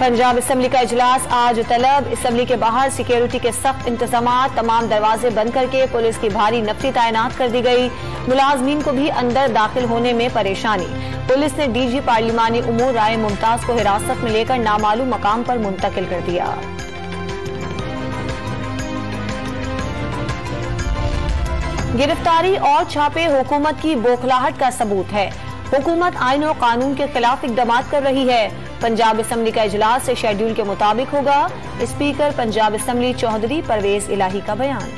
Punjab assembly का इजलास आज तलब। असम्बली के बाहर सिक्योरिटी के सख्त इंतजाम, तमाम दरवाजे बंद करके पुलिस की भारी नफरी तैनात कर दी गई। मुलाजमीन को भी अंदर दाखिल होने में परेशानी। पुलिस ने डीजी पार्लिमानी उमूर राय मुमताज को हिरासत में लेकर नामालूम मकाम पर मुंतकिल कर दिया। गिरफ्तारी और छापे हुकूमत की बौखलाहट का सबूत है। हुकूमत आइन और कानून के खिलाफ इकदाम कर रही है। पंजाब असम्बली का इजलास से शेड्यूल के मुताबिक होगा। स्पीकर पंजाब असम्बली चौधरी परवेज इलाही का बयान।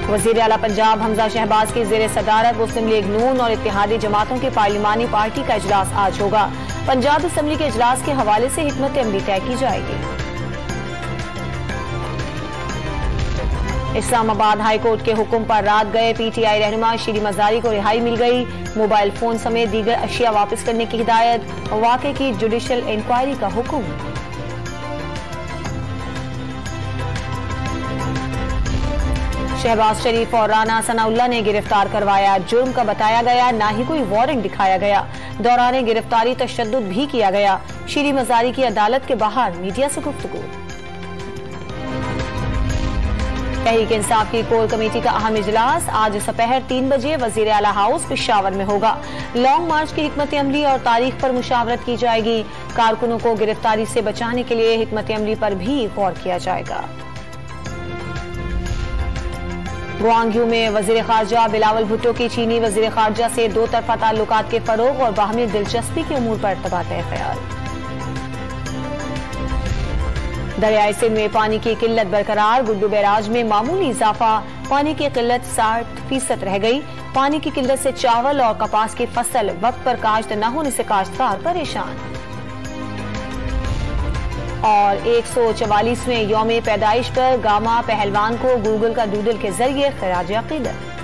वजीर आला पंजाब हमजा शहबाज की जेर सदारत मुस्लिम लीग नून और इत्तेहादी जमातों की पार्लिमानी पार्टी का इजलास आज होगा। पंजाब असम्बली के इजलास के हवाले से हिकमत अमली तय की जाएगी। इस्लामाबाद हाई कोर्ट के हुक्म पर रात गए पीटीआई रहनुमा शीरी मजारी को रिहाई मिल गई। मोबाइल फोन समेत दीगर अशिया वापस करने की हिदायत। वाक़े की जुडिशल इंक्वायरी का हुक्म। शहबाज शरीफ और राना सनाउल्लाह ने गिरफ्तार करवाया। जुर्म का बताया गया, ना ही कोई वारंट दिखाया गया। दौरान गिरफ्तारी तशद्दुद भी किया गया। शीरी मजारी की अदालत के बाहर मीडिया से गुफ्तगू। तहरीक इंसाफ की कोर कमेटी का अहम इजलास आज दोपहर 3 बजे वजीर आला हाउस पेशावर में होगा। लॉन्ग मार्च की हिकमत अमली और तारीख पर मुशावरत की जाएगी। कारकुनों को गिरफ्तारी से बचाने के लिए हिकमत अमली पर भी गौर किया जाएगा। गुआंग्यू में वजीर खारजा बिलावल भुट्टो की चीनी वजीर खारजा से दो तरफा ताल्लुकात के फरोग और बाहमी दिलचस्पी के उमूर पर तबादला ख्याल। दरियाई सिंध में पानी की किल्लत बरकरार। गुड्डू बैराज में मामूली इजाफा। पानी की किल्लत 60% रह गई। पानी की किल्लत से चावल और कपास की फसल वक्त पर काश्त न होने से काश्तकार परेशान। और 144वें यौम पैदाइश पर गामा पहलवान को गूगल का डूडल के जरिए खराज अकीदत।